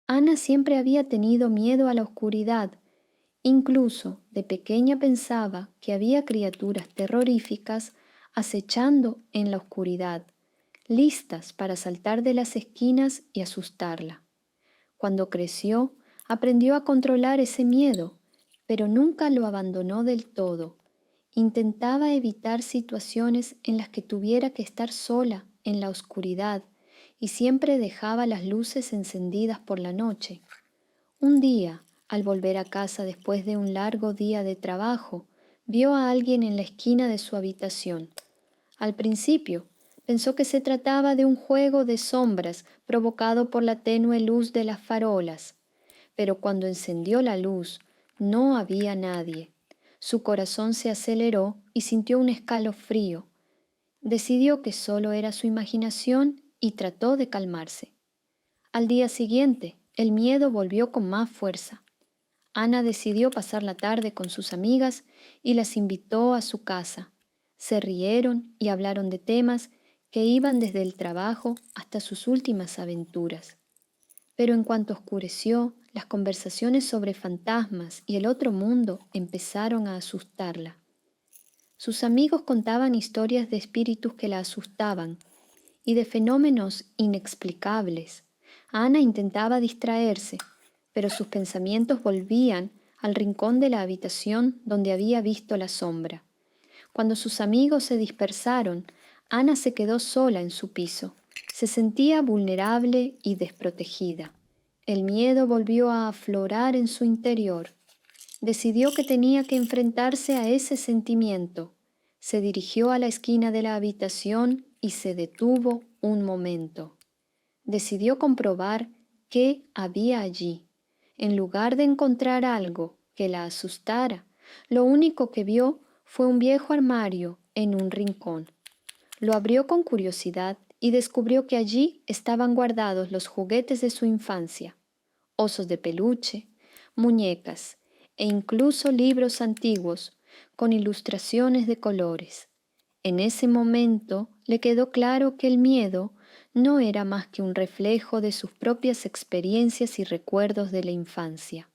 Ana siempre había tenido miedo a la oscuridad. Incluso de pequeña pensaba que había criaturas terroríficas acechando en la oscuridad, listas para saltar de las esquinas y asustarla. Cuando creció, aprendió a controlar ese miedo, pero nunca lo abandonó del todo. Intentaba evitar situaciones en las que tuviera que estar sola en la oscuridad y siempre dejaba las luces encendidas por la noche. Un día, al volver a casa después de un largo día de trabajo, vio a alguien en la esquina de su habitación. Al principio, pensó que se trataba de un juego de sombras provocado por la tenue luz de las farolas, pero cuando encendió la luz, no había nadie. Su corazón se aceleró y sintió un escalofrío. Decidió que solo era su imaginación y trató de calmarse. Al día siguiente, el miedo volvió con más fuerza. Ana decidió pasar la tarde con sus amigas y las invitó a su casa. Se rieron y hablaron de temas que iban desde el trabajo hasta sus últimas aventuras. Pero en cuanto oscureció, las conversaciones sobre fantasmas y el otro mundo empezaron a asustarla. Sus amigos contaban historias de espíritus que la asustaban y de fenómenos inexplicables. Ana intentaba distraerse, pero sus pensamientos volvían al rincón de la habitación donde había visto la sombra. Cuando sus amigos se dispersaron, Ana se quedó sola en su piso. Se sentía vulnerable y desprotegida. El miedo volvió a aflorar en su interior. Decidió que tenía que enfrentarse a ese sentimiento. Se dirigió a la esquina de la habitación y se detuvo un momento. Decidió comprobar qué había allí. En lugar de encontrar algo que la asustara, lo único que vio fue un viejo armario en un rincón. Lo abrió con curiosidad y descubrió que allí estaban guardados los juguetes de su infancia, osos de peluche, muñecas e incluso libros antiguos con ilustraciones de colores. En ese momento le quedó claro que el miedo no era más que un reflejo de sus propias experiencias y recuerdos de la infancia.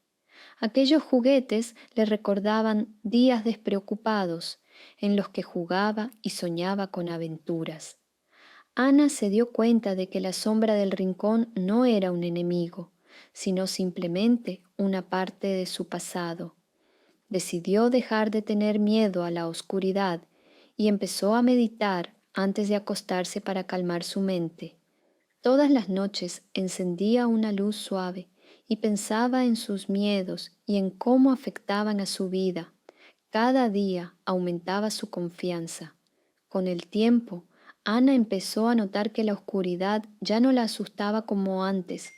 Aquellos juguetes le recordaban días despreocupados en los que jugaba y soñaba con aventuras. Ana se dio cuenta de que la sombra del rincón no era un enemigo, sino simplemente una parte de su pasado. Decidió dejar de tener miedo a la oscuridad y empezó a meditar antes de acostarse para calmar su mente. Todas las noches encendía una luz suave y pensaba en sus miedos y en cómo afectaban a su vida. Cada día aumentaba su confianza. Con el tiempo, Ana empezó a notar que la oscuridad ya no la asustaba como antes.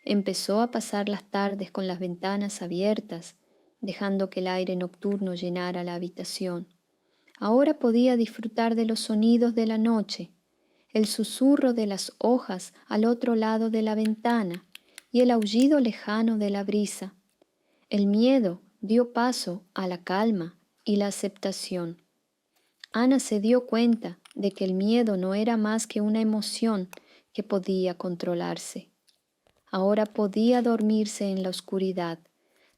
Empezó a pasar las tardes con las ventanas abiertas, dejando que el aire nocturno llenara la habitación. Ahora podía disfrutar de los sonidos de la noche, el susurro de las hojas al otro lado de la ventana y el aullido lejano de la brisa. El miedo dio paso a la calma y la aceptación. Ana se dio cuenta de que el miedo no era más que una emoción que podía controlarse. Ahora podía dormirse en la oscuridad,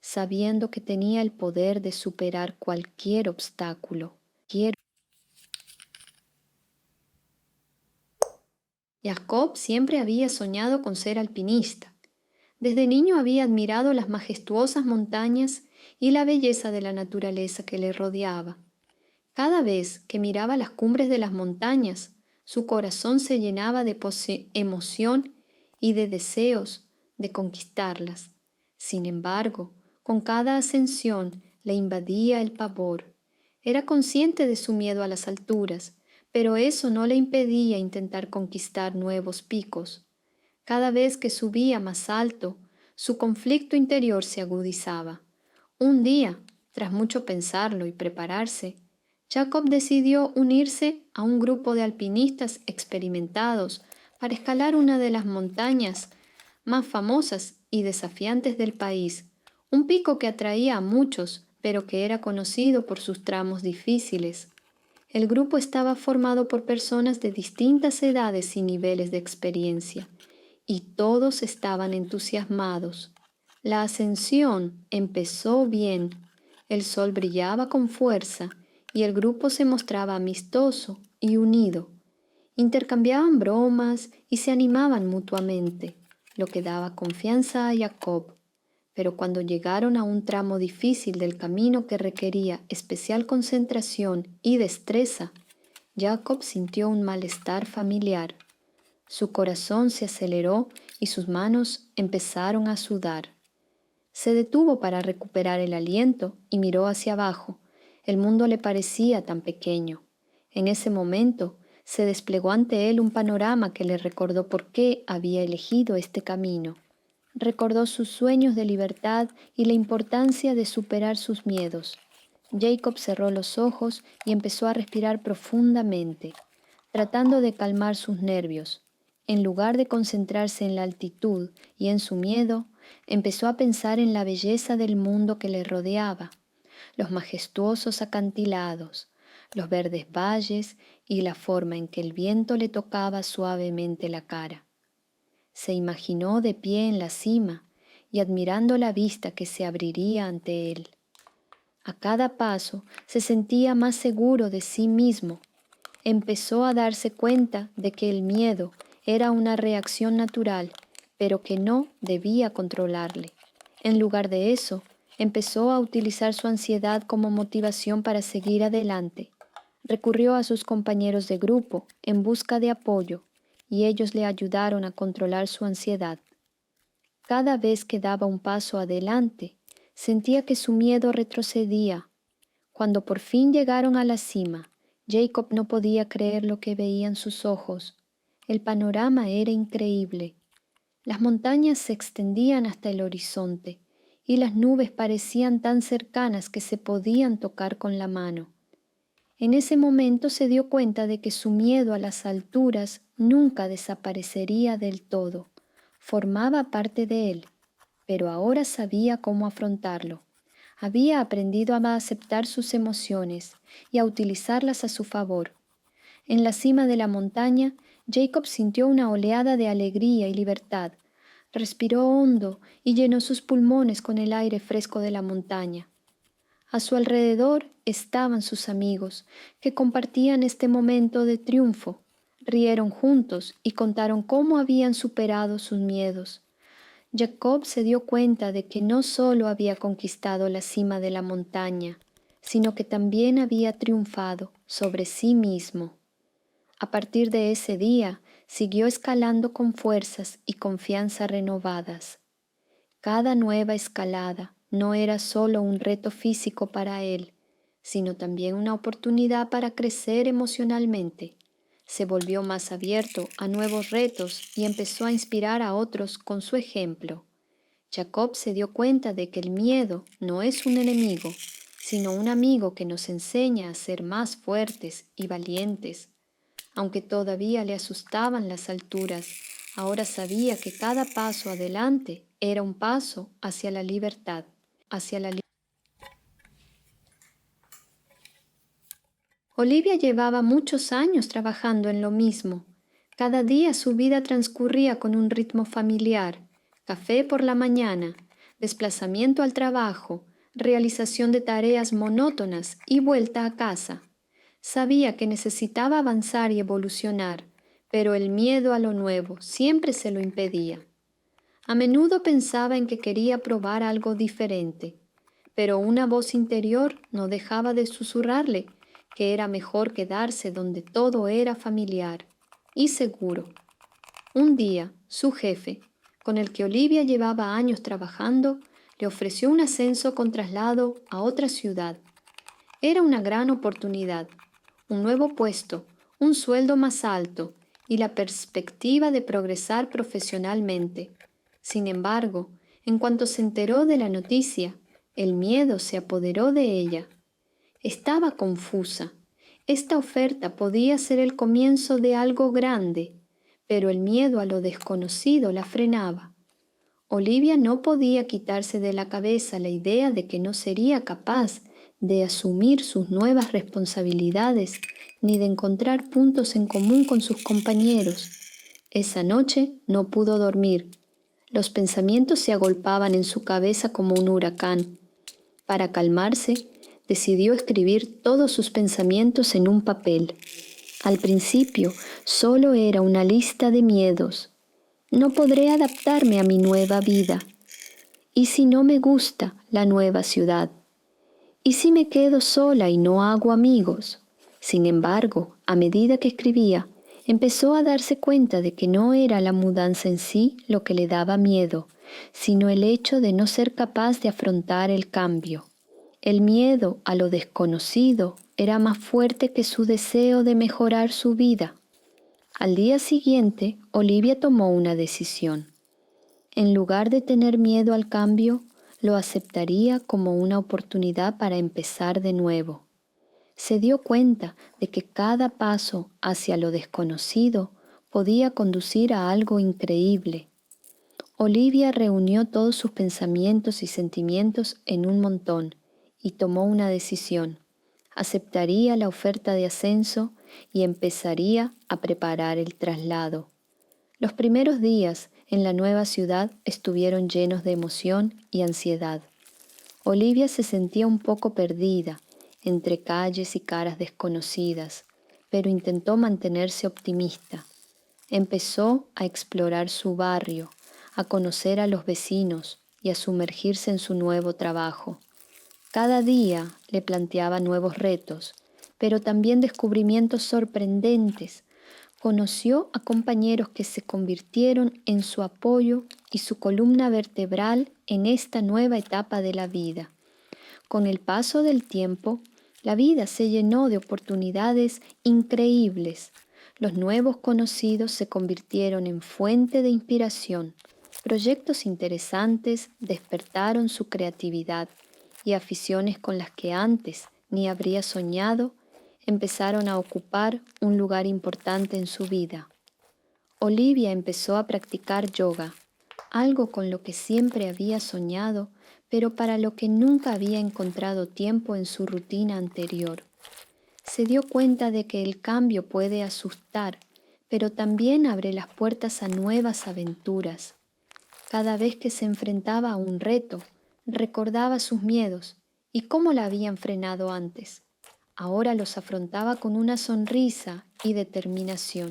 sabiendo que tenía el poder de superar cualquier obstáculo. Jacob siempre había soñado con ser alpinista. Desde niño había admirado las majestuosas montañas y la belleza de la naturaleza que le rodeaba. Cada vez que miraba las cumbres de las montañas, su corazón se llenaba de emoción y de deseos de conquistarlas. Sin embargo, con cada ascensión le invadía el pavor. Era consciente de su miedo a las alturas, pero eso no le impedía intentar conquistar nuevos picos. Cada vez que subía más alto, su conflicto interior se agudizaba. Un día, tras mucho pensarlo y prepararse, Jacob decidió unirse a un grupo de alpinistas experimentados para escalar una de las montañas más famosas y desafiantes del país, un pico que atraía a muchos, pero que era conocido por sus tramos difíciles. El grupo estaba formado por personas de distintas edades y niveles de experiencia, y todos estaban entusiasmados. La ascensión empezó bien, el sol brillaba con fuerza y el grupo se mostraba amistoso y unido. Intercambiaban bromas y se animaban mutuamente, lo que daba confianza a Jacob. Pero cuando llegaron a un tramo difícil del camino que requería especial concentración y destreza, Jacob sintió un malestar familiar. Su corazón se aceleró y sus manos empezaron a sudar. Se detuvo para recuperar el aliento y miró hacia abajo. El mundo le parecía tan pequeño. En ese momento se desplegó ante él un panorama que le recordó por qué había elegido este camino. Recordó sus sueños de libertad y la importancia de superar sus miedos. Jacob cerró los ojos y empezó a respirar profundamente, tratando de calmar sus nervios. En lugar de concentrarse en la altitud y en su miedo, empezó a pensar en la belleza del mundo que le rodeaba, los majestuosos acantilados, los verdes valles y la forma en que el viento le tocaba suavemente la cara. Se imaginó de pie en la cima y admirando la vista que se abriría ante él. A cada paso se sentía más seguro de sí mismo. Empezó a darse cuenta de que el miedo era una reacción natural, pero que no debía controlarle. En lugar de eso, empezó a utilizar su ansiedad como motivación para seguir adelante. Recurrió a sus compañeros de grupo en busca de apoyo y ellos le ayudaron a controlar su ansiedad. Cada vez que daba un paso adelante, sentía que su miedo retrocedía. Cuando por fin llegaron a la cima, Jacob no podía creer lo que veían sus ojos. El panorama era increíble. Las montañas se extendían hasta el horizonte y las nubes parecían tan cercanas que se podían tocar con la mano. En ese momento se dio cuenta de que su miedo a las alturas nunca desaparecería del todo. Formaba parte de él, pero ahora sabía cómo afrontarlo. Había aprendido a aceptar sus emociones y a utilizarlas a su favor. En la cima de la montaña, Jacob sintió una oleada de alegría y libertad. Respiró hondo y llenó sus pulmones con el aire fresco de la montaña. A su alrededor estaban sus amigos, que compartían este momento de triunfo. Rieron juntos y contaron cómo habían superado sus miedos. Jacob se dio cuenta de que no solo había conquistado la cima de la montaña, sino que también había triunfado sobre sí mismo. A partir de ese día, siguió escalando con fuerzas y confianza renovadas. Cada nueva escalada no era solo un reto físico para él, sino también una oportunidad para crecer emocionalmente. Se volvió más abierto a nuevos retos y empezó a inspirar a otros con su ejemplo. Jacob se dio cuenta de que el miedo no es un enemigo, sino un amigo que nos enseña a ser más fuertes y valientes. Aunque todavía le asustaban las alturas, ahora sabía que cada paso adelante era un paso hacia la libertad, hacia la libertad. Olivia llevaba muchos años trabajando en lo mismo. Cada día su vida transcurría con un ritmo familiar: café por la mañana, desplazamiento al trabajo, realización de tareas monótonas y vuelta a casa. Sabía que necesitaba avanzar y evolucionar, pero el miedo a lo nuevo siempre se lo impedía. A menudo pensaba en que quería probar algo diferente, pero una voz interior no dejaba de susurrarle que era mejor quedarse donde todo era familiar y seguro. Un día, su jefe, con el que Olivia llevaba años trabajando, le ofreció un ascenso con traslado a otra ciudad. Era una gran oportunidad, un nuevo puesto, un sueldo más alto y la perspectiva de progresar profesionalmente. Sin embargo, en cuanto se enteró de la noticia, el miedo se apoderó de ella. Estaba confusa. Esta oferta podía ser el comienzo de algo grande, pero el miedo a lo desconocido la frenaba. Olivia no podía quitarse de la cabeza la idea de que no sería capaz de asumir sus nuevas responsabilidades ni de encontrar puntos en común con sus compañeros. Esa noche no pudo dormir. Los pensamientos se agolpaban en su cabeza como un huracán. Para calmarse, decidió escribir todos sus pensamientos en un papel. Al principio, solo era una lista de miedos. No podré adaptarme a mi nueva vida. ¿Y si no me gusta la nueva ciudad? ¿Y si me quedo sola y no hago amigos? Sin embargo, a medida que escribía, empezó a darse cuenta de que no era la mudanza en sí lo que le daba miedo, sino el hecho de no ser capaz de afrontar el cambio. El miedo a lo desconocido era más fuerte que su deseo de mejorar su vida. Al día siguiente, Olivia tomó una decisión. En lugar de tener miedo al cambio, lo aceptaría como una oportunidad para empezar de nuevo. Se dio cuenta de que cada paso hacia lo desconocido podía conducir a algo increíble. Olivia reunió todos sus pensamientos y sentimientos en un montón y tomó una decisión. Aceptaría la oferta de ascenso y empezaría a preparar el traslado. Los primeros días en la nueva ciudad estuvieron llenos de emoción y ansiedad. Olivia se sentía un poco perdida entre calles y caras desconocidas, pero intentó mantenerse optimista. Empezó a explorar su barrio, a conocer a los vecinos y a sumergirse en su nuevo trabajo. Cada día le planteaba nuevos retos, pero también descubrimientos sorprendentes. Conoció a compañeros que se convirtieron en su apoyo y su columna vertebral en esta nueva etapa de la vida. Con el paso del tiempo, la vida se llenó de oportunidades increíbles. Los nuevos conocidos se convirtieron en fuente de inspiración. Proyectos interesantes despertaron su creatividad y aficiones con las que antes ni habría soñado empezaron a ocupar un lugar importante en su vida. Olivia empezó a practicar yoga, algo con lo que siempre había soñado, pero para lo que nunca había encontrado tiempo en su rutina anterior. Se dio cuenta de que el cambio puede asustar, pero también abre las puertas a nuevas aventuras. Cada vez que se enfrentaba a un reto, recordaba sus miedos y cómo la habían frenado antes. Ahora los afrontaba con una sonrisa y determinación.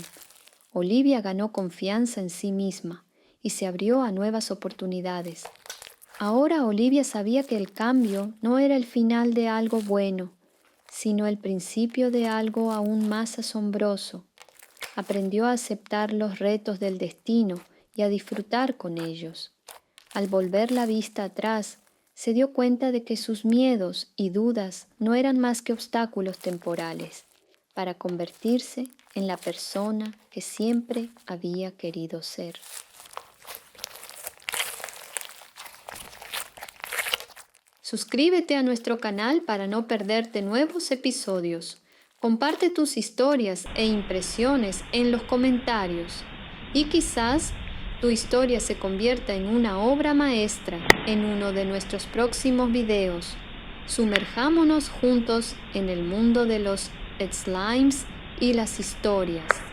Olivia ganó confianza en sí misma y se abrió a nuevas oportunidades. Ahora Olivia sabía que el cambio no era el final de algo bueno, sino el principio de algo aún más asombroso. Aprendió a aceptar los retos del destino y a disfrutar con ellos. Al volver la vista atrás, se dio cuenta de que sus miedos y dudas no eran más que obstáculos temporales para convertirse en la persona que siempre había querido ser. Suscríbete a nuestro canal para no perderte nuevos episodios. Comparte tus historias e impresiones en los comentarios y quizás tu historia se convierta en una obra maestra en uno de nuestros próximos videos. Sumerjámonos juntos en el mundo de los slimes y las historias.